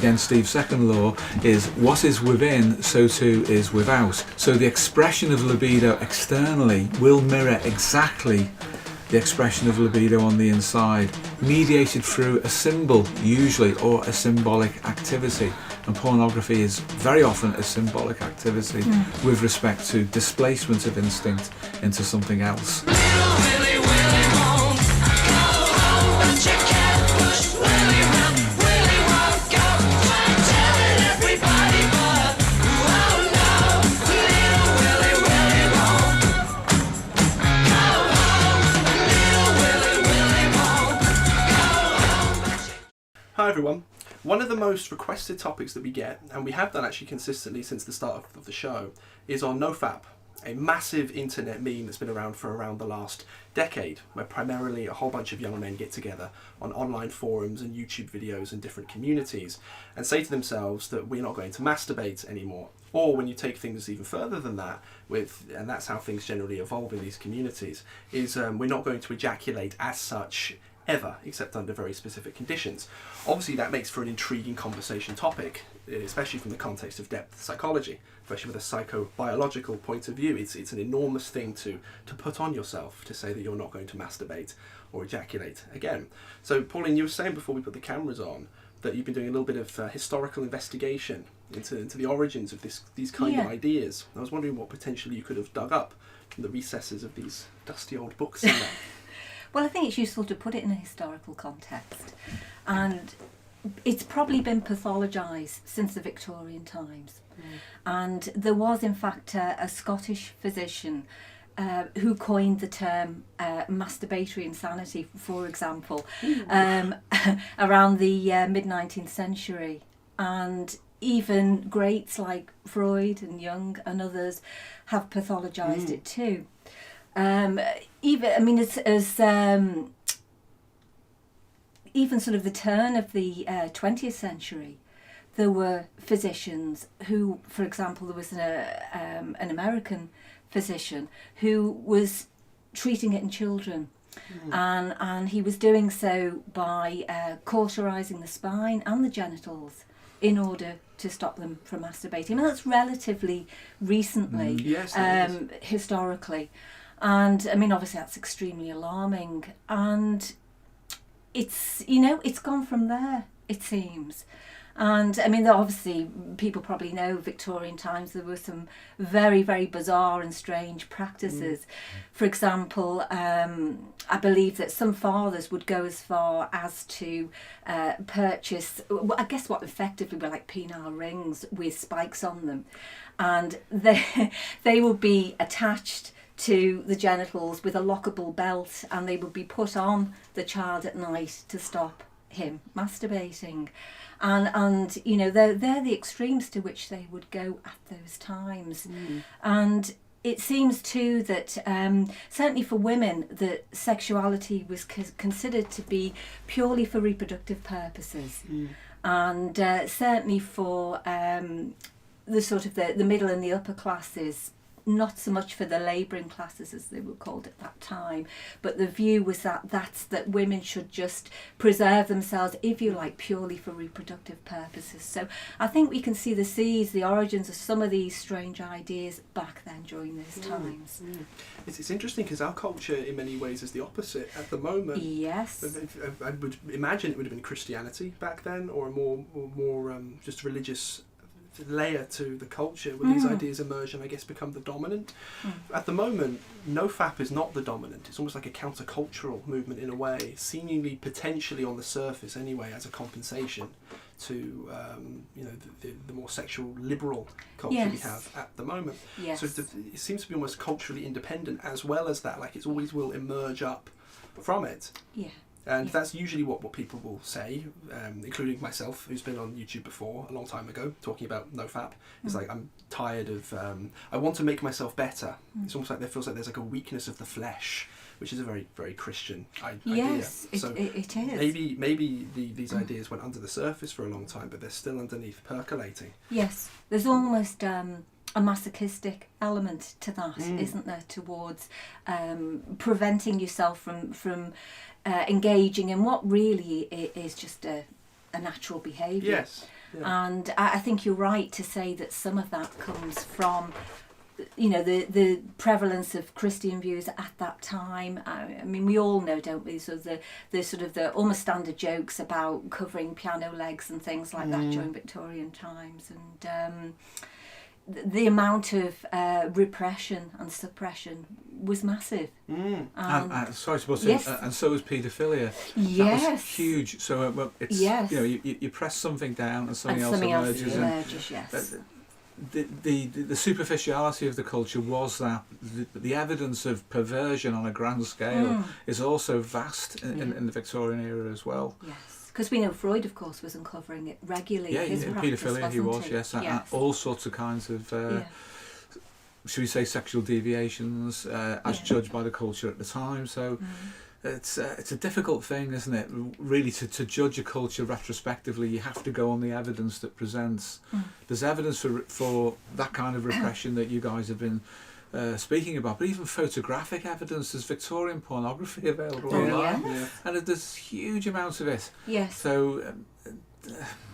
again, Steve's second law is what is within, so too is without. So the expression of libido externally will mirror exactly the expression of libido on the inside, mediated through a symbol usually, or a symbolic activity. And pornography is very often a symbolic activity with respect to displacement of instinct into something else. Hi everyone. One of the most requested topics that we get, and we have done actually consistently since the start of the show, is on NoFap, a massive internet meme that's been around for around the last decade, where primarily a whole bunch of young men get together on online forums and YouTube videos and different communities and say to themselves that we're not going to masturbate anymore. Or when you take things even further than that, and that's how things generally evolve in these communities, is we're not going to ejaculate as such ever, except under very specific conditions. Obviously that makes for an intriguing conversation topic, especially from the context of depth psychology, especially with a psychobiological point of view. It's an enormous thing to put on yourself, to say that you're not going to masturbate or ejaculate again. So Pauline, you were saying before we put the cameras on that you've been doing a little bit of historical investigation into the origins of these kind of ideas. I was wondering what potentially you could have dug up from the recesses of these dusty old books in there. Well, I think it's useful to put it in a historical context, and it's probably been pathologised since the Victorian times. And there was in fact a Scottish physician who coined the term masturbatory insanity, for example, around the mid-19th century. And even greats like Freud and Jung and others have pathologised it too. Even sort of the turn of the 20th century, there were physicians who, for example, there was an American physician who was treating it in children, and he was doing so by cauterizing the spine and the genitals in order to stop them from masturbating. And that's relatively recently, historically. And I mean, obviously that's extremely alarming, and it's gone from there, it seems. And I mean, obviously people probably know Victorian times there were some very, very bizarre and strange practices. For example, I believe that some fathers would go as far as to purchase, I guess what effectively were like penile rings with spikes on them, and they would be attached to the genitals with a lockable belt, and they would be put on the child at night to stop him masturbating. And you know, they're the extremes to which they would go at those times. And it seems too that certainly for women, that sexuality was considered to be purely for reproductive purposes. And certainly for the sort of the middle and the upper classes, not so much for the labouring classes as they were called at that time, but the view was that women should just preserve themselves, if you like, purely for reproductive purposes. So I think we can see the origins of some of these strange ideas back then during those times. It's interesting because our culture in many ways is the opposite at the moment. Yes. I would imagine it would have been Christianity back then, or a more just religious layer to the culture where these ideas emerge and I guess become the dominant. At the moment, NoFap is not the dominant. It's almost like a countercultural movement in a way, seemingly potentially on the surface anyway as a compensation to the more sexual liberal culture we have at the moment. So it seems to be almost culturally independent as well as that, like it always will emerge up from it. And that's usually what people will say, including myself, who's been on YouTube before a long time ago, talking about NoFap. It's like, I'm tired of, I want to make myself better. It's almost like there feels like there's like a weakness of the flesh, which is a very, very Christian idea. Yes, so it is. Maybe these ideas went under the surface for a long time, but they're still underneath, percolating. Yes, there's almost a masochistic element to that, isn't there, towards preventing yourself from engaging in what really is just a a natural behaviour. Yes. Yeah. And I think you're right to say that some of that comes from, you know, the prevalence of Christian views at that time. I mean, we all know, don't we, so the almost standard jokes about covering piano legs and things like that during Victorian times, and the amount of repression and suppression was massive. And sorry to butt in, Yes. and so was paedophilia. Yes. That was huge. So well, it's, Yes. you know, you press something down and something, and something else emerges. emerges, yes. The superficiality of the culture was that the evidence of perversion on a grand scale is also vast in the Victorian era as well. Yes. Because we know Freud, of course, was uncovering it regularly. Yeah, His in practice, paedophilia he was, wasn't yes, it? and all sorts of kinds of, should we say, sexual deviations as judged by the culture at the time. So it's a difficult thing, isn't it? Really, to judge a culture retrospectively, you have to go on the evidence that presents. There's evidence for that kind of repression that you guys have been speaking about, but even photographic evidence. There's Victorian pornography available online, and there's huge amounts of it. Yes. So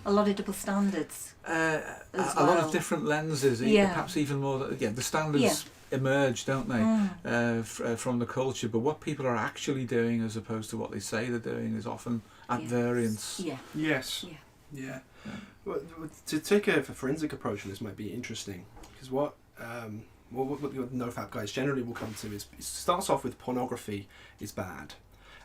a lot of double standards. a lot of different lenses, perhaps even more. The standards emerge, don't they, from the culture, but what people are actually doing as opposed to what they say they're doing is often at variance. Yes. Yeah. Well, to take a forensic approach on this might be interesting, because what the NoFap guys generally will come to is, it starts off with pornography is bad,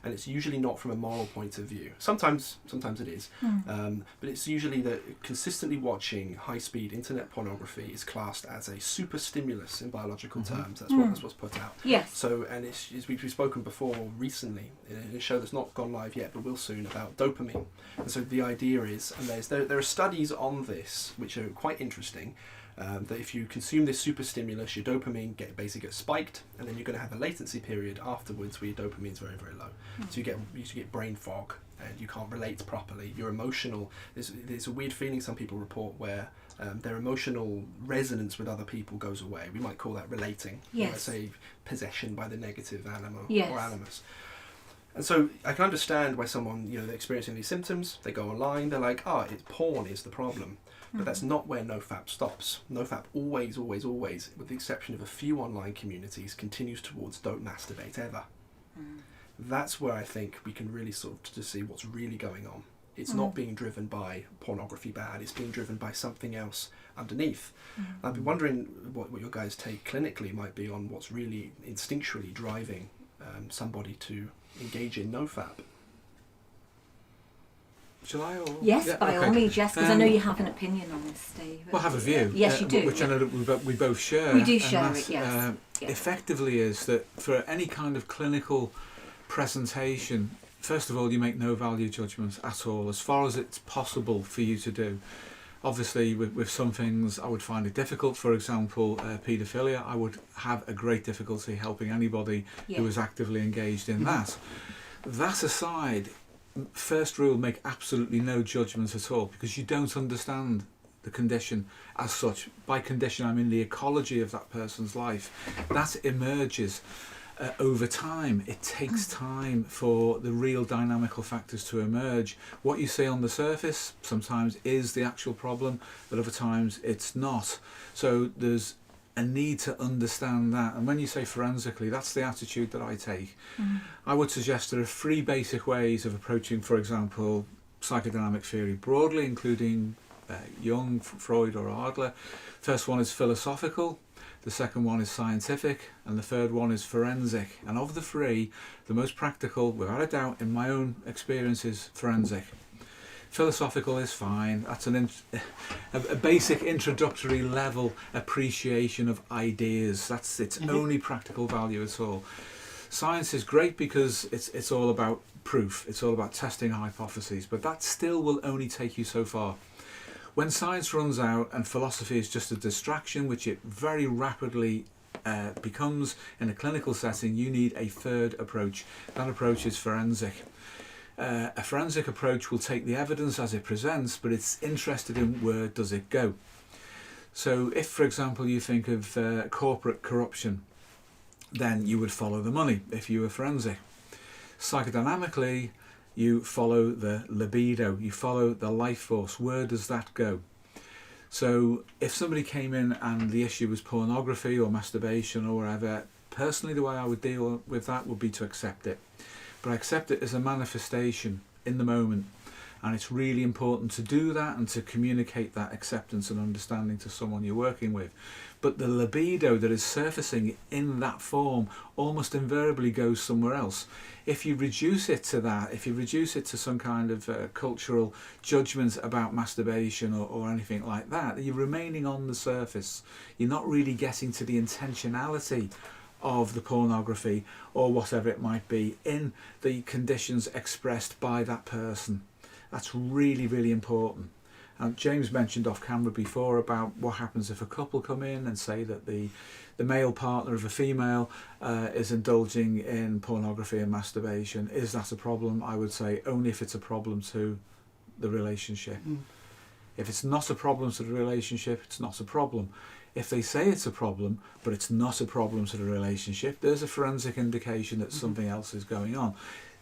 and it's usually not from a moral point of view. Sometimes it is, but it's usually that consistently watching high-speed internet pornography is classed as a super stimulus in biological terms. That's what's put out. Yes. So, and it's we've spoken before recently in a show that's not gone live yet, but will soon, about dopamine. And so the idea is, and there are studies on this which are quite interesting. That if you consume this super stimulus, your dopamine basically gets spiked, and then you're going to have a latency period afterwards where your dopamine is very, very low. So you get brain fog, and you can't relate properly. You're emotional. There's a weird feeling some people report where their emotional resonance with other people goes away. We might call that relating. Yes. Let's say possession by the negative animal Yes. or animus. And so I can understand why someone, they're experiencing these symptoms, they go online, they're like, porn is the problem. But that's not where NoFap stops. NoFap always, with the exception of a few online communities, continues towards don't masturbate ever. That's where I think we can really sort of to see what's really going on. It's not being driven by pornography bad, it's being driven by something else underneath. I've been wondering what your guys' take clinically might be on what's really instinctually driving somebody to engage in NoFap. Shall I? Or? Yes, by all means, yes, because I know you have an opinion on this, Steve. Well, have a view. Yes, you do. Which I know that we both share. We do share it, yes. Effectively is that for any kind of clinical presentation, first of all, you make no value judgments at all, as far as it's possible for you to do. Obviously, with some things, I would find it difficult. For example, paedophilia, I would have a great difficulty helping anybody who is actively engaged in that. That aside, first rule, make absolutely no judgments at all, because you don't understand the condition as such. By condition, I mean the ecology of that person's life. That emerges over time. It takes time for the real dynamical factors to emerge. What you see on the surface sometimes is the actual problem, but other times it's not. So there's a need to understand that. And when you say forensically, that's the attitude that I take. I would suggest there are 3 basic ways of approaching, for example, psychodynamic theory broadly, including Jung, Freud or Adler. First one is philosophical, the second one is scientific, and the third one is forensic. And of the 3, the most practical, without a doubt, in my own experience, is forensic. Philosophical is fine. That's a basic introductory level appreciation of ideas. That's its only practical value at all. Science is great because it's all about proof. It's all about testing hypotheses, but that still will only take you so far. When science runs out and philosophy is just a distraction, which it very rapidly becomes in a clinical setting, you need a third approach. That approach is forensic. A forensic approach will take the evidence as it presents, but it's interested in where does it go. So if, for example, you think of corporate corruption, then you would follow the money if you were forensic. Psychodynamically, you follow the libido, you follow the life force. Where does that go? So if somebody came in and the issue was pornography or masturbation or whatever, personally the way I would deal with that would be to accept it. But I accept it as a manifestation in the moment. And it's really important to do that and to communicate that acceptance and understanding to someone you're working with. But the libido that is surfacing in that form almost invariably goes somewhere else. If you reduce it to that, if you reduce it to some kind of cultural judgment about masturbation or anything like that, you're remaining on the surface. You're not really getting to the intentionality of the pornography or whatever it might be in the conditions expressed by that person. That's really, really important. And James mentioned off camera before about what happens if a couple come in and say that the male partner of a female is indulging in pornography and masturbation. Is that a problem? I would say only if it's a problem to the relationship. If it's not a problem to the relationship, it's not a problem. If they say it's a problem, but it's not a problem to the relationship, there's a forensic indication that something else is going on.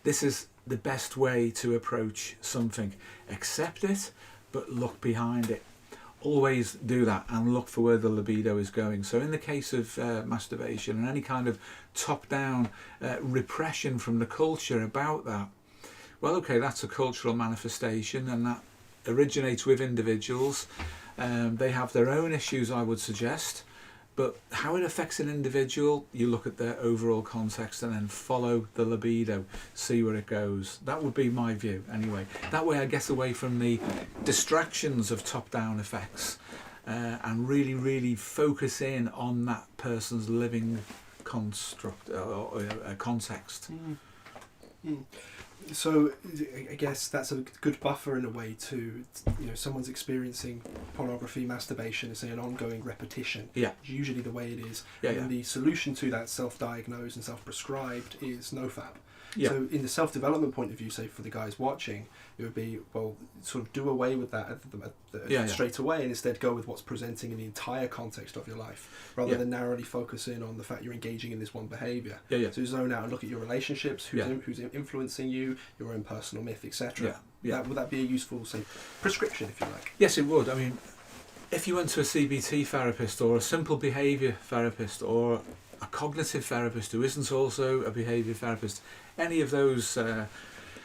This is the best way to approach something. Accept it, but look behind it. Always do that and look for where the libido is going. So in the case of masturbation and any kind of top-down repression from the culture about that, well, okay, that's a cultural manifestation and that originates with individuals. They have their own issues, I would suggest. But how it affects an individual, you look at their overall context and then follow the libido, see where it goes. That would be my view anyway. That way I get away from the distractions of top-down effects and really, really focus in on that person's living construct or context. So I guess that's a good buffer in a way to, someone's experiencing pornography, masturbation as an ongoing repetition. Yeah. Usually the way it is. Yeah, and the solution to that, self-diagnosed and self-prescribed, is NoFap. Yeah. So in the self-development point of view, say for the guys watching, it would be, well, sort of do away with that straight away and instead go with what's presenting in the entire context of your life, rather than narrowly focus in on the fact you're engaging in this one behaviour. So zone out and look at your relationships, who's influencing you, your own personal myth, etc. Would that be a useful, say, prescription, if you like? Yes, it would. I mean, if you went to a CBT therapist or a simple behaviour therapist or a cognitive therapist who isn't also a behaviour therapist, any of those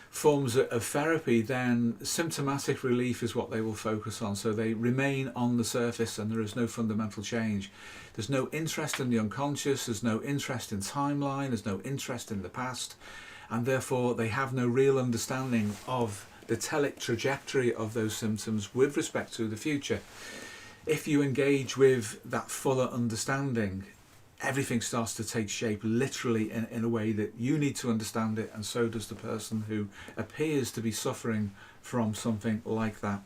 forms of therapy, then symptomatic relief is what they will focus on. So they remain on the surface and there is no fundamental change. There's no interest in the unconscious, there's no interest in timeline, there's no interest in the past, and therefore they have no real understanding of the telic trajectory of those symptoms with respect to the future. If you engage with that fuller understanding, everything starts to take shape literally in a way that you need to understand it, and so does the person who appears to be suffering from something like that.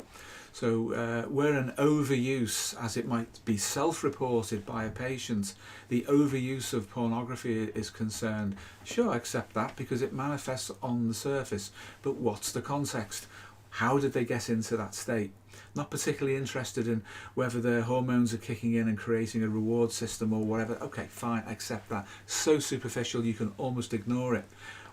So where an overuse, as it might be self-reported by a patient, the overuse of pornography is concerned, sure, I accept that because it manifests on the surface, but what's the context? How did they get into that state? Not particularly interested in whether their hormones are kicking in and creating a reward system or whatever. Okay, fine, accept that. So superficial you can almost ignore it.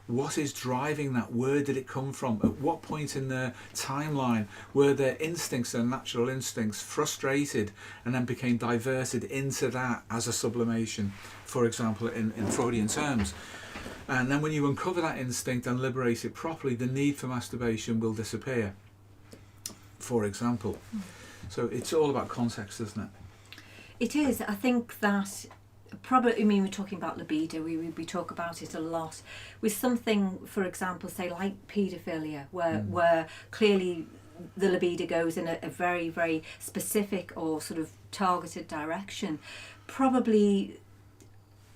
What is driving that? Where did it come from? At what point in their timeline were their instincts, their natural instincts, frustrated and then became diverted into that as a sublimation, for example, in Freudian terms? And then when you uncover that instinct and liberate it properly, the need for masturbation will disappear, for example. So it's all about context, isn't it? It is. I think that probably, we're talking about libido, we talk about it a lot. With something, for example, say like paedophilia, where clearly the libido goes in a very, very specific or sort of targeted direction, probably,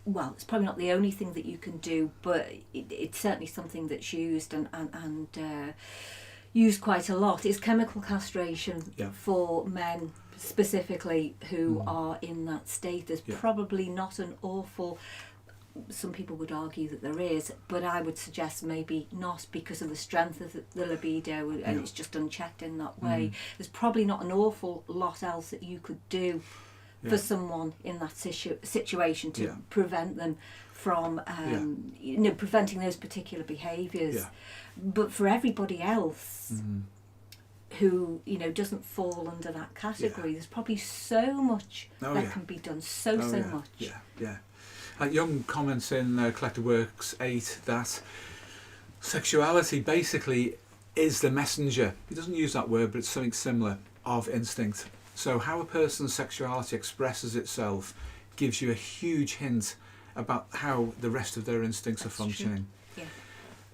well, it's probably not the only thing that you can do, but it's certainly something that's used and used quite a lot. Is chemical castration for men specifically who are in that state. There's probably not an awful, some people would argue that there is, but I would suggest maybe not, because of the strength of the libido and it's just unchecked in that way. There's probably not an awful lot else that you could do for someone in that situation to prevent them from preventing those particular behaviours. Yeah. But for everybody else who doesn't fall under that category, there's probably so much can be done, so much. Jung comments in Collected Works 8 that sexuality basically is the messenger. He doesn't use that word, but it's something similar, of instinct. So how a person's sexuality expresses itself gives you a huge hint about how the rest of their instincts are functioning. Yeah.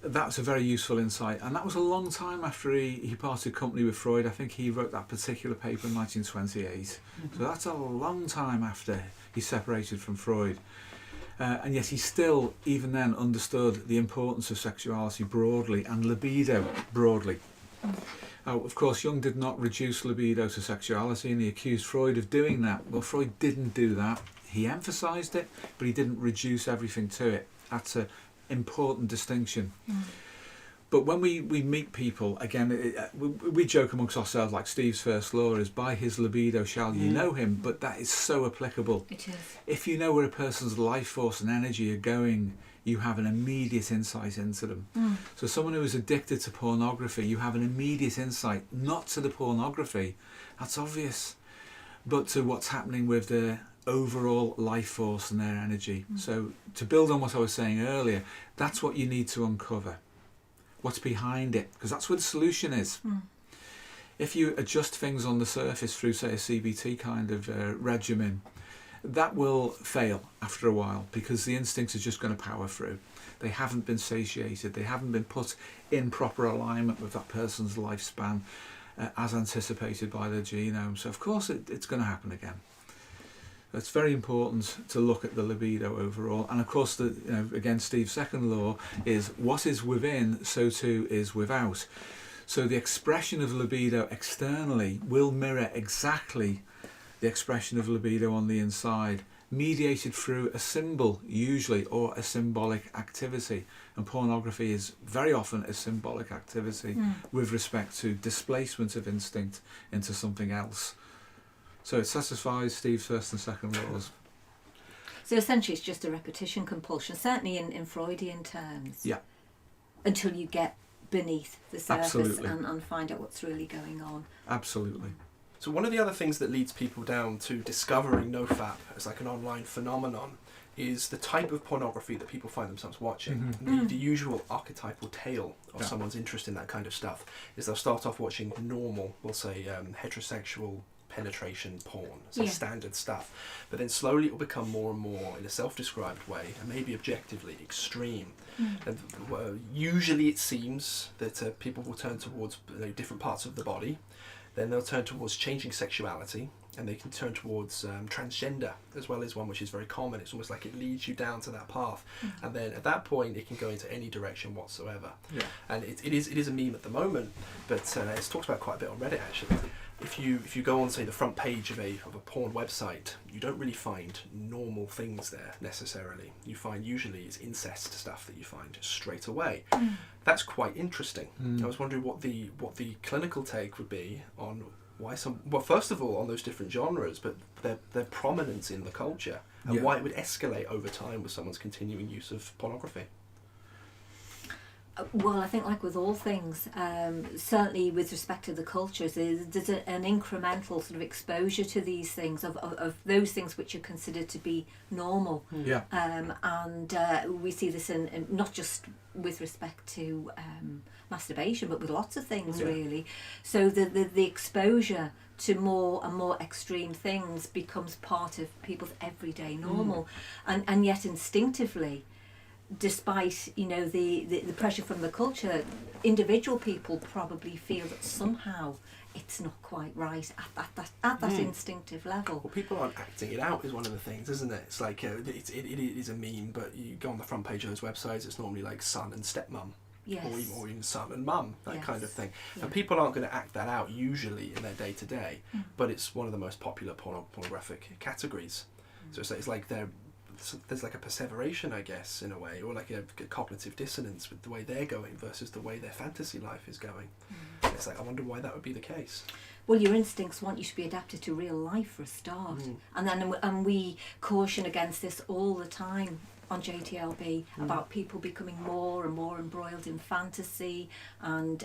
That's a very useful insight, and that was a long time after he parted company with Freud. I think he wrote that particular paper in 1928. So that's a long time after he separated from Freud. And yet he still, even then, understood the importance of sexuality broadly and libido broadly. Of course, Jung did not reduce libido to sexuality, and he accused Freud of doing that. Well, Freud didn't do that. He emphasised it, but he didn't reduce everything to it. That's an important distinction. But when we meet people, again, we joke amongst ourselves, like Steve's first law is, by his libido shall you know him, but that is so applicable. It is. If you know where a person's life force and energy are going, you have an immediate insight into them. So someone who is addicted to pornography, you have an immediate insight, not to the pornography, that's obvious, but to what's happening with their overall life force and their energy. So to build on what I was saying earlier, that's what you need to uncover. What's behind it? Because that's where the solution is. If you adjust things on the surface through, say, a CBT kind of regimen, that will fail after a while because the instincts are just going to power through. They haven't been satiated. They haven't been put in proper alignment with that person's lifespan as anticipated by their genome. So, of course, it's going to happen again. It's very important to look at the libido overall. And, of course, again, Steve's second law is what is within, so too is without. So the expression of libido externally will mirror exactly the expression of libido on the inside, mediated through a symbol usually, or a symbolic activity. And pornography is very often a symbolic activity with respect to displacement of instinct into something else. So it satisfies Steve's first and second laws. So essentially it's just a repetition compulsion, certainly in Freudian terms. Yeah. Until you get beneath the surface Absolutely. and find out what's really going on. Absolutely. So one of the other things that leads people down to discovering NoFap as like an online phenomenon is the type of pornography that people find themselves watching. The usual archetypal tale of someone's interest in that kind of stuff is they'll start off watching normal, we'll say heterosexual penetration porn, so standard stuff, but then slowly it will become more and more in a self-described way and maybe objectively extreme. And usually it seems that people will turn towards different parts of the body, then they'll turn towards changing sexuality, and they can turn towards transgender as well as one which is very common. It's almost like it leads you down to that path, and then at that point it can go into any direction whatsoever. And it is a meme at the moment, but it's talked about quite a bit on Reddit actually. If you go on, say, the front page of a porn website, you don't really find normal things there necessarily. You find usually it's incest stuff that you find straight away. That's quite interesting. I was wondering what the clinical take would be on why first of all on those different genres, but their prominence in the culture, and why it would escalate over time with someone's continuing use of pornography. Well, I think like with all things, certainly with respect to the cultures, there's an incremental sort of exposure to these things, of those things which are considered to be normal. And we see this in not just with respect to masturbation, but with lots of things really. So the exposure to more and more extreme things becomes part of people's everyday normal. And yet instinctively, despite the pressure from the culture, individual people probably feel that somehow it's not quite right at that instinctive level. Well, people aren't acting it out is one of the things, isn't it? It's like it is a meme, but you go on the front page of those websites, it's normally like son and stepmom. Or even son and mum, that kind of thing. And people aren't going to act that out usually in their day-to-day, but it's one of the most popular pornographic categories. So it's like they're there's like a perseveration, I guess, in a way, or like a cognitive dissonance with the way they're going versus the way their fantasy life is going. It's like, I wonder why that would be the case. Well, your instincts want you to be adapted to real life for a start, and we caution against this all the time on JTLB about people becoming more and more embroiled in fantasy and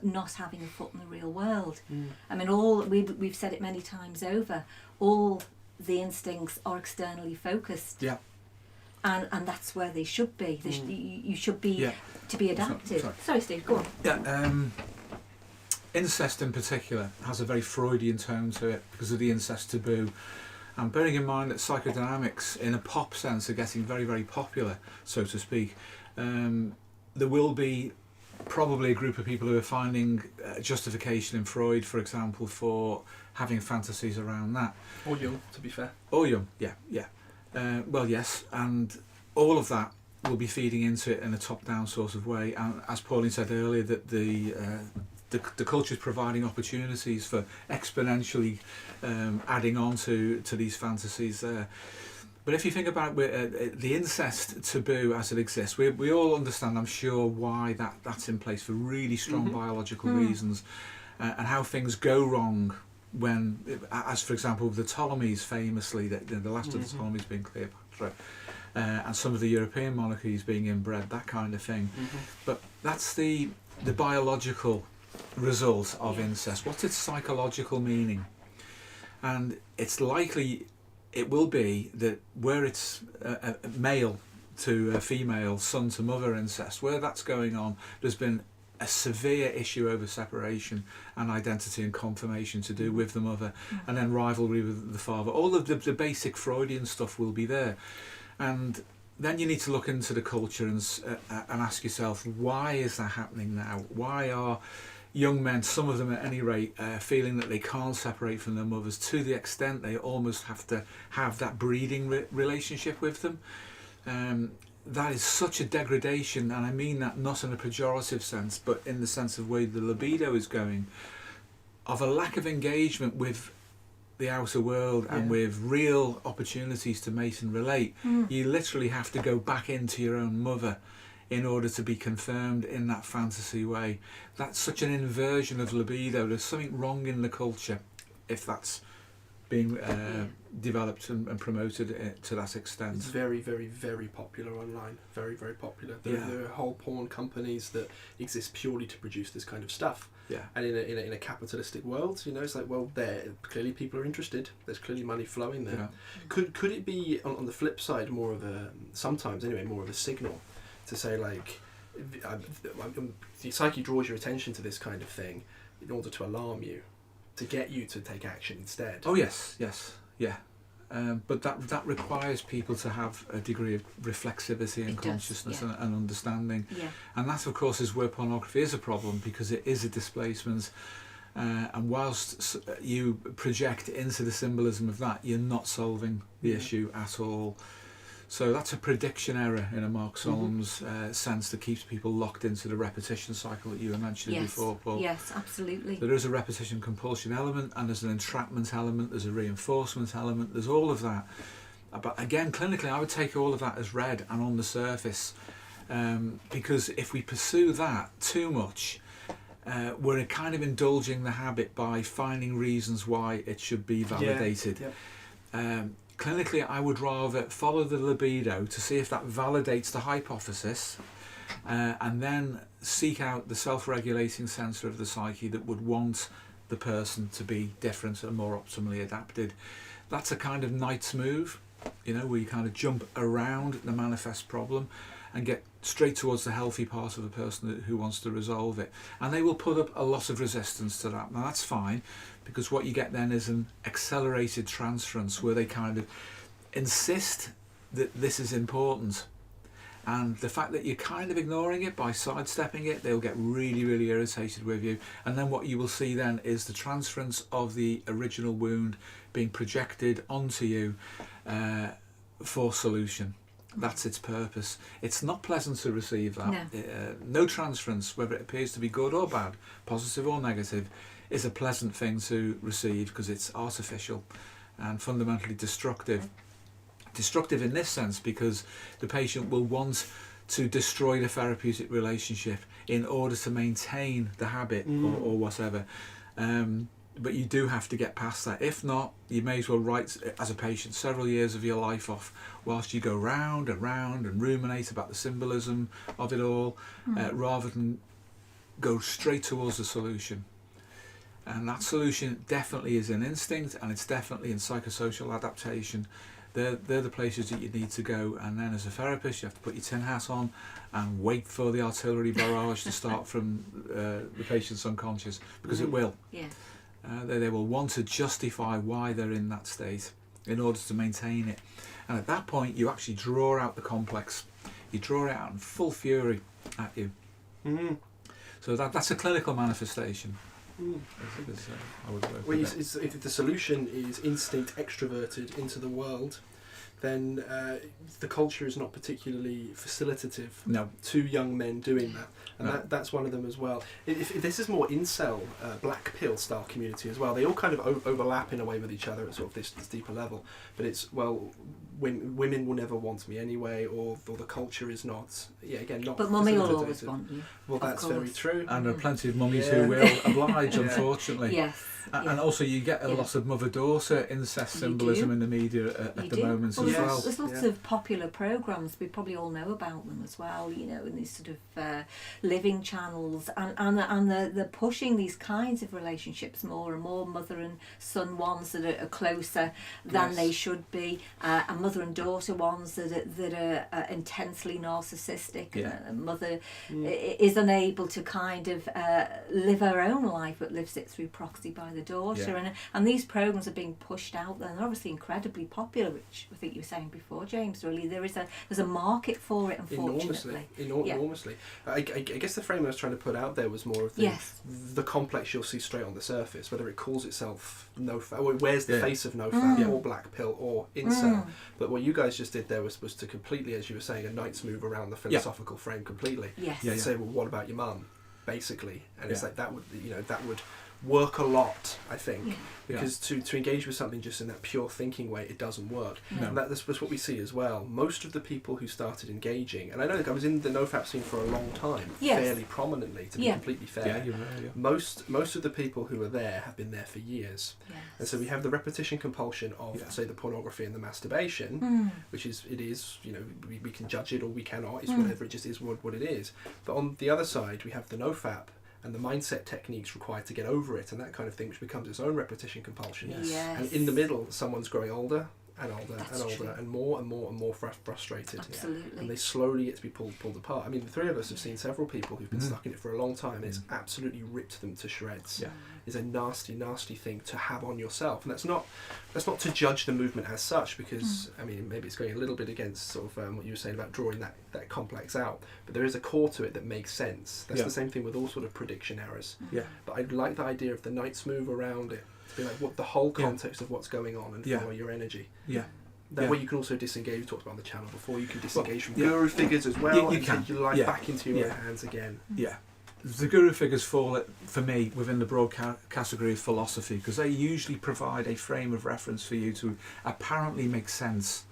not having a foot in the real world. I mean, we've said it many times over. All the instincts are externally focused. Yeah. And that's where they should be. You should be to be adapted. Sorry, Steve, go on. Yeah. Incest in particular has a very Freudian tone to it because of the incest taboo. And bearing in mind that psychodynamics, in a pop sense, are getting very, very popular, so to speak, there will be probably a group of people who are finding justification in Freud, for example, for having fantasies around that. Or Jung, to be fair. Or Jung, yeah. Well, yes, and all of that will be feeding into it in a top-down sort of way. And as Pauline said earlier, that the culture is providing opportunities for exponentially adding on to these fantasies there. But if you think about the incest taboo as it exists, we all understand, I'm sure, why that's in place for really strong biological reasons, and how things go wrong when, as for example, the Ptolemies famously, the last of the Ptolemies being Cleopatra, and some of the European monarchies being inbred, that kind of thing. But that's the biological result of incest. What's its psychological meaning? And it's likely it will be that where it's a male to a female, son to mother incest, where that's going on, there's been a severe issue over separation and identity and confirmation to do with the mother, and then rivalry with the father. All of the basic Freudian stuff will be there. And then you need to look into the culture and ask yourself, why is that happening now? Why are young men, some of them at any rate, feeling that they can't separate from their mothers to the extent they almost have to have that breeding relationship with them? That is such a degradation, and I mean that not in a pejorative sense, but in the sense of where the libido is going, of a lack of engagement with the outer world and with real opportunities to mate and relate. You literally have to go back into your own mother in order to be confirmed in that fantasy way. That's such an inversion of libido. There's something wrong in the culture if that's being developed and promoted to that extent. It's very, very, very popular online. Very, very popular. There are whole porn companies that exist purely to produce this kind of stuff. Yeah. And in a capitalistic world, you know, it's like, well, clearly people are interested. There's clearly money flowing there. Yeah. Could it be on the flip side more of a, sometimes anyway, more of a signal to say, like, the psyche draws your attention to this kind of thing in order to alarm you, to get you to take action instead? Oh yes, yeah. But that requires people to have a degree of reflexivity and consciousness and understanding. Yeah. And that, of course, is where pornography is a problem, because it is a displacement. And whilst you project into the symbolism of that, you're not solving the issue at all. So that's a prediction error in a Mark Solom's sense that keeps people locked into the repetition cycle that you were mentioning before, Paul. Yes, absolutely. There is a repetition compulsion element, and there's an entrapment element, there's a reinforcement element, there's all of that. But again, clinically, I would take all of that as read and on the surface, because if we pursue that too much, we're kind of indulging the habit by finding reasons why it should be validated. Clinically, I would rather follow the libido to see if that validates the hypothesis, and then seek out the self-regulating centre of the psyche that would want the person to be different and more optimally adapted. That's a kind of knight's move, you know, where you kind of jump around the manifest problem and get straight towards the healthy part of the person who wants to resolve it. And they will put up a lot of resistance to that. Now that's fine, because what you get then is an accelerated transference where they kind of insist that this is important. And the fact that you're kind of ignoring it by sidestepping it, they'll get really, really irritated with you. And then what you will see then is the transference of the original wound being projected onto you for solution. That's its purpose. It's not pleasant to receive that. No transference, whether it appears to be good or bad, positive or negative, is a pleasant thing to receive, because it's artificial and fundamentally destructive destructive in this sense because the patient will want to destroy the therapeutic relationship in order to maintain the habit or whatever. But you do have to get past that. If not, you may as well write, as a patient, several years of your life off whilst you go round and round and ruminate about the symbolism of it all, rather than go straight towards the solution. And that solution definitely is in instinct, and it's definitely in psychosocial adaptation. They're the places that you need to go, and then as a therapist you have to put your tin hat on and wait for the artillery barrage to start from the patient's unconscious, because it will. Yes. They will want to justify why they're in that state in order to maintain it. And at that point you actually draw out the complex. You draw it out in full fury at you. So that's a clinical manifestation. I would work Well, with it. if the solution is instinct extroverted into the world, then the culture is not particularly facilitative to young men doing that. And that's one of them as well. If this is more incel, black pill style community as well, they all kind of overlap in a way with each other at sort of this deeper level. But it's, well, women will never want me anyway, or the culture is not, not. But mummy will always want you. Well, that's very true. And there are plenty of mummies who will oblige, unfortunately. Yes. And also you get a lot of mother-daughter incest symbolism in the media at the moment as well. There's lots of popular programmes, we probably all know about them as well, in these sort of living channels, and they're pushing these kinds of relationships more and more, mother and son ones that are closer than they should be, and mother and daughter ones that are intensely narcissistic. And a mother is unable to kind of live her own life, but lives it through proxy by the daughter, and these programs are being pushed out there, and they're obviously incredibly popular, which I think you were saying before, James. Really, there's a market for it, unfortunately. Enormously. I guess the frame I was trying to put out there was more of the complex you'll see straight on the surface, whether it calls itself NoFap, or wears the face of NoFap, or black pill, or incel. But what you guys just did there was to completely, as you were saying, a knight's move around the philosophical frame completely. Say, well, what about your mum, basically? And it's like that would work a lot, I think, because to engage with something just in that pure thinking way, it doesn't work. And that's what we see as well. Most of the people who started engaging, and I know I was in the NoFap scene for a long time, fairly prominently, to be completely fair. Most of the people who are there have been there for years. And so we have the repetition compulsion of, say, the pornography and the masturbation, which is, we can judge it or we cannot, it's whatever, it just is what it is. But on the other side, we have the NoFap, and the mindset techniques required to get over it and that kind of thing, which becomes its own repetition compulsion. And in the middle, someone's growing older and older and older and more frustrated. Absolutely. And they slowly get to be pulled apart. I mean, the three of us have seen several people who've been stuck in it for a long time, and it's absolutely ripped them to shreds. It's a nasty thing to have on yourself. And that's not to judge the movement as such, because I mean, maybe it's going a little bit against sort of what you were saying about drawing that complex out, but there is a core to it that makes sense. That's the same thing with all sort of prediction errors. But I like the idea of the knight's move around it, to be like what the whole context of what's going on, and follow your energy. That way you can also disengage. We talked about on the channel before, you can disengage from guru figures as well, and take your life back into your own hands again. The guru figures fall, for me, within the broad category of philosophy, because they usually provide a frame of reference for you to apparently make sense.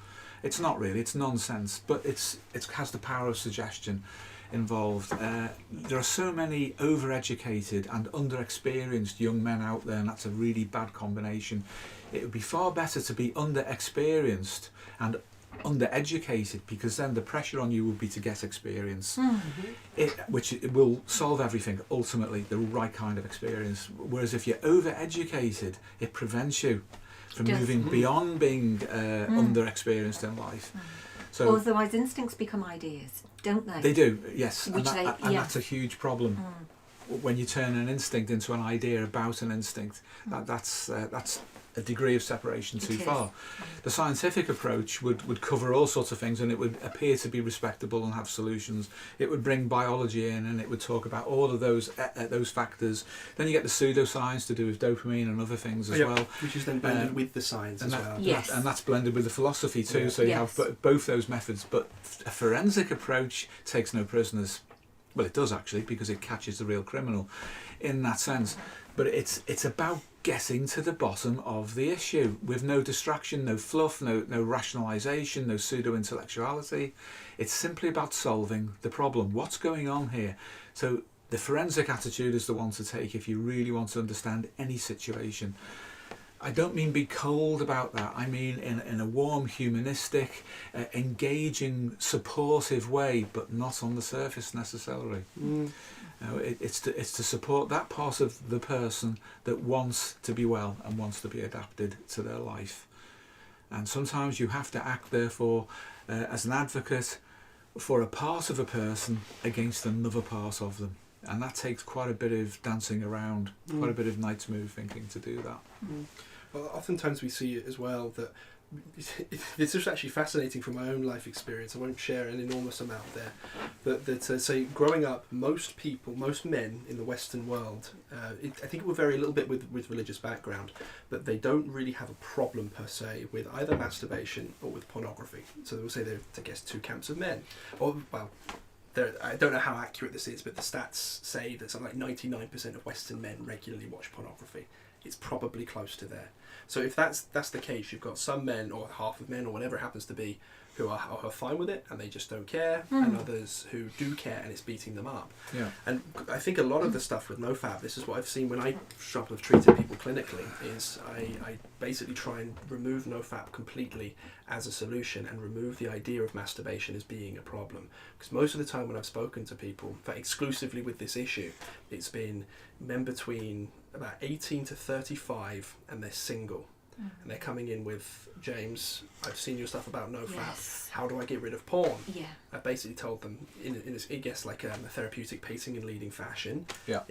It's not really, it's nonsense, but it has the power of suggestion involved. There are so many overeducated and underexperienced young men out there, and that's a really bad combination. It would be far better to be underexperienced and undereducated, because then the pressure on you will be to get experience, which it will solve everything ultimately, the right kind of experience. Whereas if you're overeducated, it prevents you from moving beyond being underexperienced in life. So otherwise instincts become ideas, don't they? They do, yes. And that's a huge problem. When you turn an instinct into an idea about an instinct, that's a degree of separation too far. The scientific approach would cover all sorts of things, and it would appear to be respectable and have solutions. It would bring biology in, and it would talk about all of those factors. Then you get the pseudoscience to do with dopamine and other things as well, which is then blended with the science as well. And that's blended with the philosophy too. So you have both those methods. But a forensic approach takes no prisoners. Well, it does actually, because it catches the real criminal in that sense. But it's about getting to the bottom of the issue with no distraction, no fluff, no rationalisation, no pseudo-intellectuality. It's simply about solving the problem. What's going on here? So the forensic attitude is the one to take if you really want to understand any situation. I don't mean be cold about that. I mean in a warm, humanistic, engaging, supportive way, but not on the surface necessarily. It's to support that part of the person that wants to be well and wants to be adapted to their life. And sometimes you have to act, therefore, as an advocate for a part of a person against another part of them. And that takes quite a bit of dancing around, quite a bit of night's move thinking to do that. Well, oftentimes we see it as well that it's just actually fascinating from my own life experience. I won't share an enormous amount there, but that say growing up, most men in the Western world, I think it will vary a little bit with religious background, but they don't really have a problem per se with either masturbation or with pornography. So they will say there are, I guess, two camps of men, or well. I don't know how accurate this is, but the stats say that something like 99% of Western men regularly watch pornography. It's probably close to there. So if that's the case, you've got some men, or half of men, or whatever it happens to be, who are fine with it and they just don't care, and others who do care and it's beating them up. Yeah. And I think a lot of the stuff with NoFap, this is what I've seen when I have treated people clinically, is I basically try and remove NoFap completely as a solution and remove the idea of masturbation as being a problem. Because most of the time when I've spoken to people, in fact exclusively with this issue, it's been men between about 18 to 35 and they're single. And they're coming in with, James, I've seen your stuff about NoFap. Yes. How do I get rid of porn? Yeah. I basically told them in I guess like a therapeutic pacing and leading fashion. Yeah.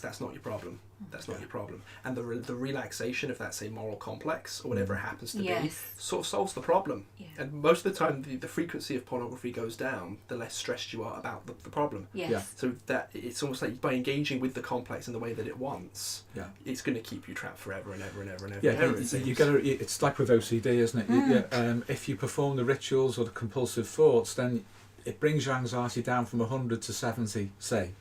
That's not your problem. That's not your problem. And the relaxation of that, say, moral complex or whatever it happens to be, sort of solves the problem. Yeah. And most of the time, the frequency of pornography goes down, the less stressed you are about the problem. Yes. Yeah. So that it's almost like by engaging with the complex in the way that it wants, it's going to keep you trapped forever and ever and ever and ever. Yeah, and ever, it's like with OCD, isn't it? If you perform the rituals or the compulsive thoughts, then it brings your anxiety down from 100 to 70, say.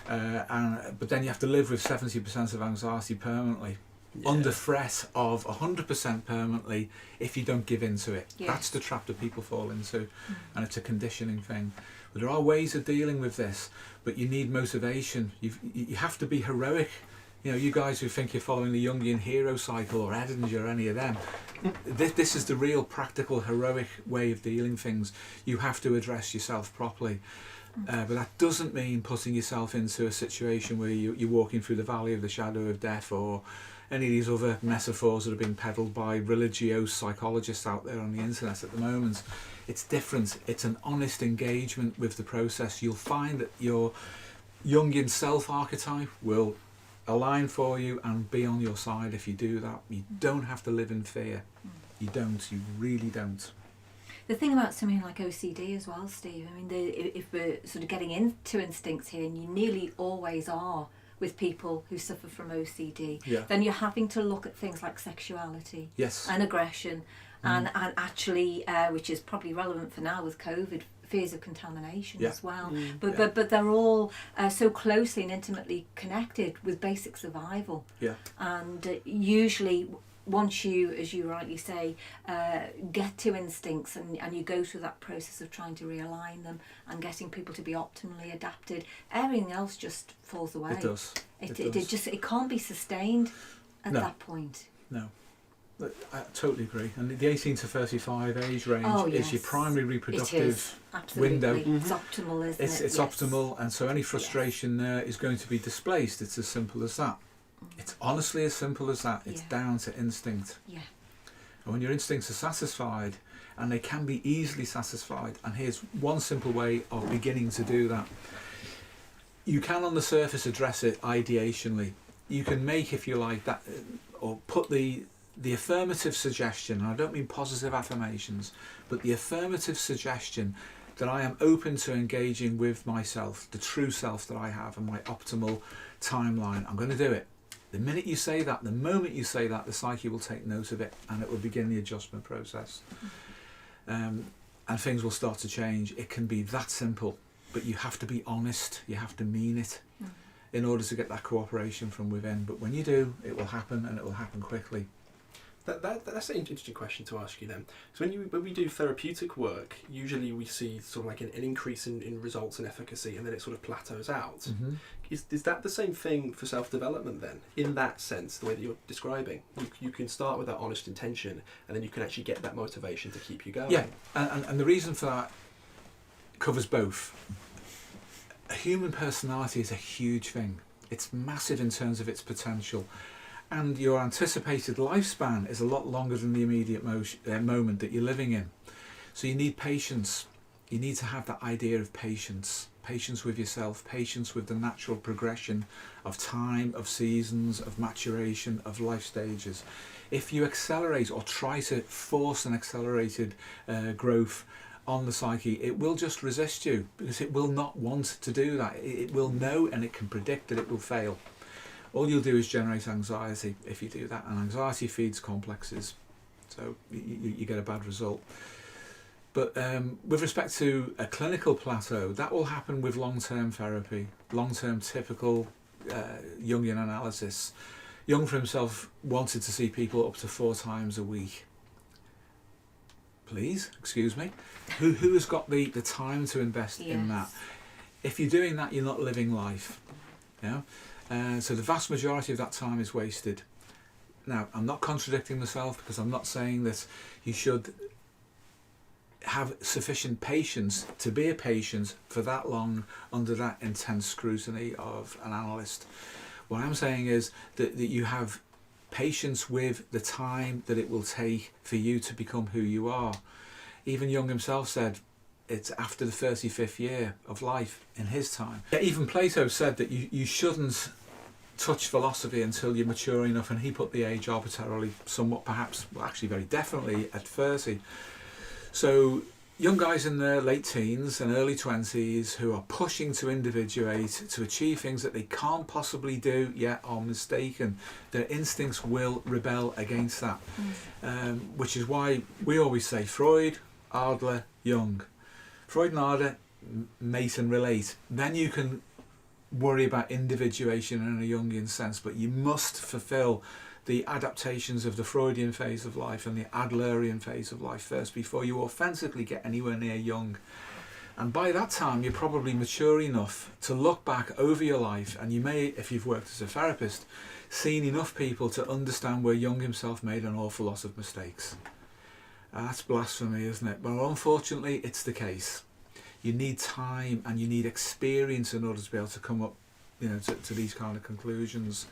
But then you have to live with 70% of anxiety permanently, under threat of 100% permanently if you don't give in to it. Yes. That's the trap that people fall into, and it's a conditioning thing. But there are ways of dealing with this, but you need motivation. You have to be heroic. You know, you guys who think you're following the Jungian hero cycle or Edinger or any of them, this is the real practical heroic way of dealing things. You have to address yourself properly. But that doesn't mean putting yourself into a situation where you're walking through the valley of the shadow of death, or any of these other metaphors that are being peddled by religious psychologists out there on the internet at the moment. It's different. It's an honest engagement with the process. You'll find that your Jungian self archetype will align for you and be on your side if you do that. You don't have to live in fear. You don't. You really don't. The thing about something like OCD as well, Steve, I mean, if we're sort of getting into instincts here, and you nearly always are with people who suffer from OCD, then you're having to look at things like sexuality and aggression, and actually, which is probably relevant for now with COVID, fears of contamination as well. But they're all so closely and intimately connected with basic survival. And usually, once you, as you rightly say, get to instincts and you go through that process of trying to realign them and getting people to be optimally adapted, everything else just falls away. It does. It can't be sustained at that point. No. I totally agree. And the 18 to 35 age range is your primary reproductive window. It's optimal, isn't it? It's optimal, and so any frustration there is going to be displaced. It's as simple as that. It's honestly as simple as that. It's down to instinct. And when your instincts are satisfied, and they can be easily satisfied, and here's one simple way of beginning to do that. You can on the surface address it ideationally. You can make, if you like, that, or put the affirmative suggestion, and I don't mean positive affirmations, but the affirmative suggestion that I am open to engaging with myself, the true self that I have, and my optimal timeline. I'm going to do it. The minute you say that, the moment you say that, the psyche will take note of it, and it will begin the adjustment process. And things will start to change. It can be that simple. but you have to be honest, you have to mean it in order to get that cooperation from within. But when you do, it will happen, and it will happen quickly. That's an interesting question to ask you then. So when we do therapeutic work, usually we see sort of like an increase in results and efficacy, and then it sort of plateaus out. Mm-hmm. Is that the same thing for self-development then? In that sense, the way that you're describing, you can start with that honest intention, and then you can actually get that motivation to keep you going. Yeah, and the reason for that covers both. A human personality is a huge thing. It's massive in terms of its potential. And your anticipated lifespan is a lot longer than the immediate moment that you're living in. So you need patience. You need to have that idea of patience. Patience with yourself, patience with the natural progression of time, of seasons, of maturation, of life stages. If you accelerate or try to force an accelerated growth on the psyche, it will just resist you, because it will not want to do that. It will know, and it can predict that it will fail. All you'll do is generate anxiety if you do that, and anxiety feeds complexes, so you get a bad result. But with respect to a clinical plateau, that will happen with long-term therapy, long-term typical Jungian analysis. Jung for himself wanted to see people up to 4 times a week. Please, excuse me. Who has got the time to invest in that? If you're doing that, you're not living life. Yeah. So the vast majority of that time is wasted. Now, I'm not contradicting myself, because I'm not saying that you should have sufficient patience to be a patient for that long under that intense scrutiny of an analyst. What I'm saying is that you have patience with the time that it will take for you to become who you are. Even Jung himself said it's after the 35th year of life in his time. Even Plato said that you shouldn't touch philosophy until you're mature enough, and he put the age arbitrarily, somewhat perhaps, well actually very definitely at 30. So young guys in their late teens and early 20s who are pushing to individuate, to achieve things that they can't possibly do yet, are mistaken. Their instincts will rebel against that, which is why we always say Freud, Adler, Jung. Freud and Adler mate and relate. Then you can worry about individuation in a Jungian sense, but you must fulfill the adaptations of the Freudian phase of life and the Adlerian phase of life first, before you authentically get anywhere near Jung. And by that time, you're probably mature enough to look back over your life, and you may, if you've worked as a therapist, seen enough people to understand where Jung himself made an awful lot of mistakes. That's blasphemy, isn't it? But unfortunately, it's the case. You need time and you need experience in order to be able to come up, to these kind of conclusions.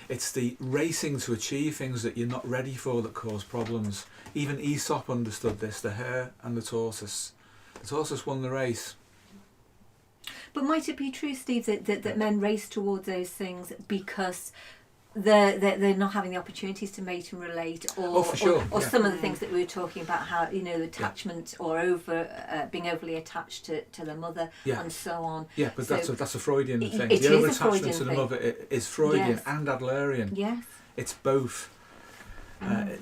It's the racing to achieve things that you're not ready for that cause problems. Even Aesop understood this, the hare and the tortoise. The tortoise won the race. But might it be true, Steve, that men race towards those things because they're not having the opportunities to mate and relate, or some of the things that we were talking about, how attachment or being overly attached to the mother and so on. Yeah, but so that's a Freudian thing. The over attachment to the mother is Freudian and Adlerian. Yes, it's both,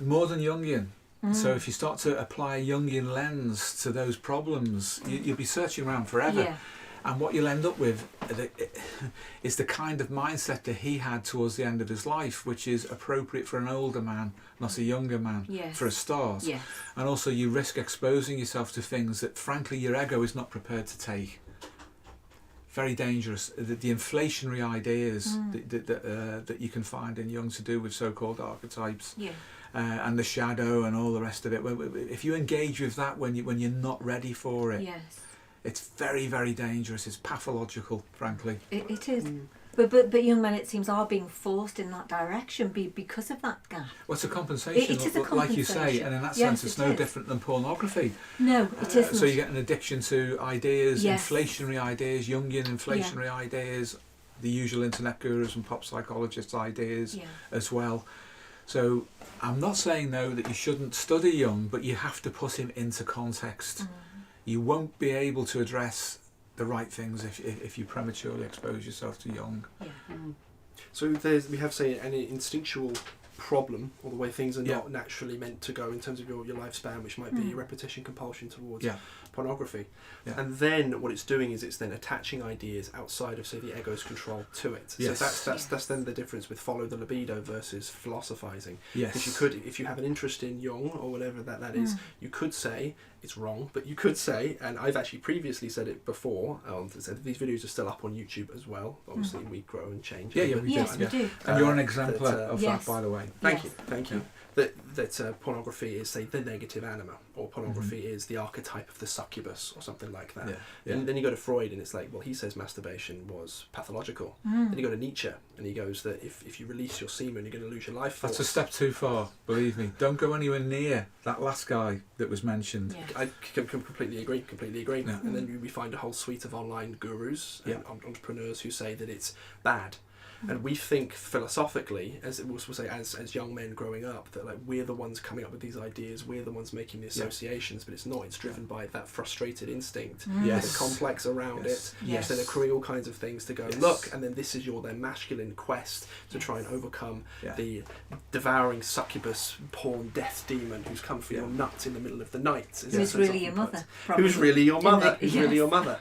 more than Jungian. So if you start to apply a Jungian lens to those problems, you'll be searching around forever. Yeah. And what you'll end up with is the kind of mindset that he had towards the end of his life, which is appropriate for an older man, not a younger man, for a start. Yes. And also you risk exposing yourself to things that, frankly, your ego is not prepared to take. Very dangerous. The inflationary ideas that you can find in Jung to do with so-called archetypes. Yeah. And the shadow and all the rest of it. If you engage with that when you're not ready for it, it's very, very dangerous. It's pathological, frankly. It is. But young men, it seems, are being forced in that direction because of that gap. Well, it's a compensation, it is a compensation, like you say, and in that sense it's no different than pornography. No, it isn't. So you get an addiction to ideas, inflationary ideas, Jungian inflationary ideas, the usual internet gurus and pop psychologists' ideas as well. So I'm not saying, though, that you shouldn't study Jung, but you have to put him into context. You won't be able to address the right things if you prematurely expose yourself to Jung. Yeah. So we have, say, an instinctual problem, or the way things are not naturally meant to go in terms of your lifespan, which might be repetition compulsion towards pornography. Yeah. And then what it's doing is it's then attaching ideas outside of, say, the ego's control to it. Yes. So that's then the difference with follow the libido versus philosophizing. Yes. Because if you have an interest in Jung or whatever that is, you could say it's wrong, but you could say, and I've actually previously said it before, these videos are still up on YouTube as well. Obviously, we grow and change. Yeah, we do. And you're an exemplar of yes. that, by the way. Thank you. That pornography is, say, the negative anima, or pornography is the archetype of the succubus, or something like that. And then you go to Freud, and it's like, well, he says masturbation was pathological. Then you go to Nietzsche, and he goes that if you release your semen, you're going to lose your life force. That's a step too far, believe me. Don't go anywhere near that last guy that was mentioned. Yeah. I completely agree. Yeah. And then we find a whole suite of online gurus and entrepreneurs who say that it's bad. And we think philosophically, as we'll say, as young men growing up, that like we're the ones coming up with these ideas, we're the ones making the associations, but it's not. It's driven by that frustrated instinct, the complex around it. Yes. So they create all kinds of things to go look, and then this is their masculine quest to try and overcome the devouring succubus, porn death demon who's come for your nuts in the middle of the night. Who's really your mother? Who's really your mother? Who's really your mother?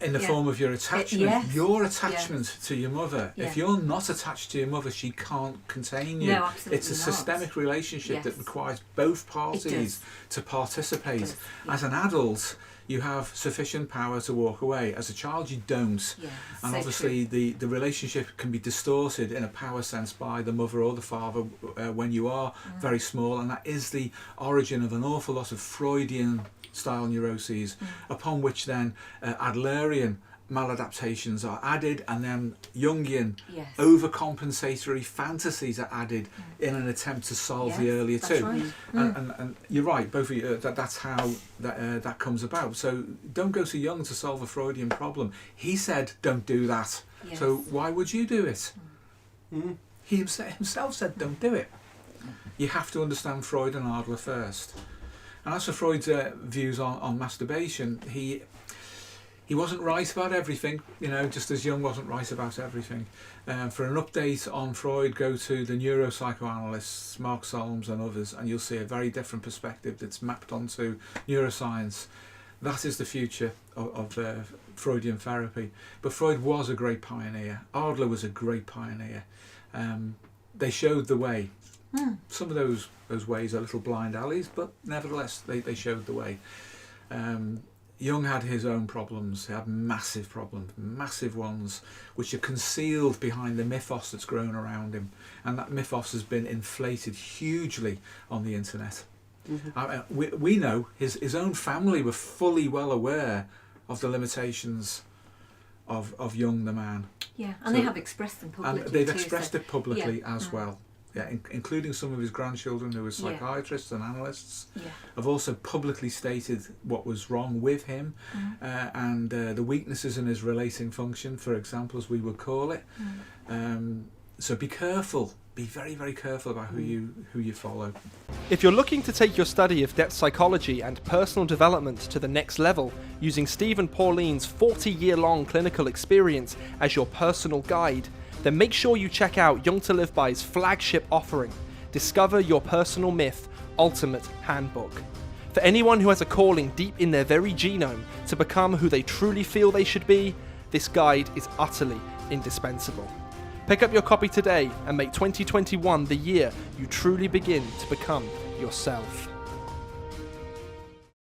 In the form of your attachment, your attachment to your mother. Yeah. If you're not attached to your mother, she can't contain you. No, absolutely it's a not. systemic relationship that requires both parties to participate. Yes. As an adult, you have sufficient power to walk away. As a child, you don't. Yeah, And so obviously the relationship can be distorted in a power sense by the mother or the father when you are very small, and that is the origin of an awful lot of Freudian style neuroses, upon which then Adlerian maladaptations are added, and then Jungian overcompensatory fantasies are added in an attempt to solve the earlier two. Right. And you're right, both of you, that's how that comes about. So don't go to Jung to solve a Freudian problem. He said don't do that. Yes. So why would you do it? He himself said don't do it. You have to understand Freud and Adler first. And as for Freud's views on masturbation, he wasn't right about everything, just as Jung wasn't right about everything. For an update on Freud, go to the neuropsychoanalysts, Mark Solms and others, and you'll see a very different perspective that's mapped onto neuroscience. That is the future of Freudian therapy. But Freud was a great pioneer. Adler was a great pioneer. They showed the way. Some of those ways are little blind alleys, but nevertheless, they showed the way. Jung had his own problems. He had massive problems, massive ones, which are concealed behind the mythos that's grown around him. And that mythos has been inflated hugely on the internet. We know his own family were fully well aware of the limitations of Jung the man. Yeah, and they have expressed them publicly. And they've too, expressed it publicly as well. Yeah, including some of his grandchildren who were psychiatrists and analysts, have also publicly stated what was wrong with him and the weaknesses in his relating function, for example, as we would call it. So be careful. Be very, very careful about who you follow. If you're looking to take your study of depth psychology and personal development to the next level using Steve and Pauline's 40-year-long clinical experience as your personal guide, then make sure you check out Jung To Live By's flagship offering, Discover Your Personal Myth Ultimate Handbook. For anyone who has a calling deep in their very genome to become who they truly feel they should be, this guide is utterly indispensable. Pick up your copy today and make 2021 the year you truly begin to become yourself.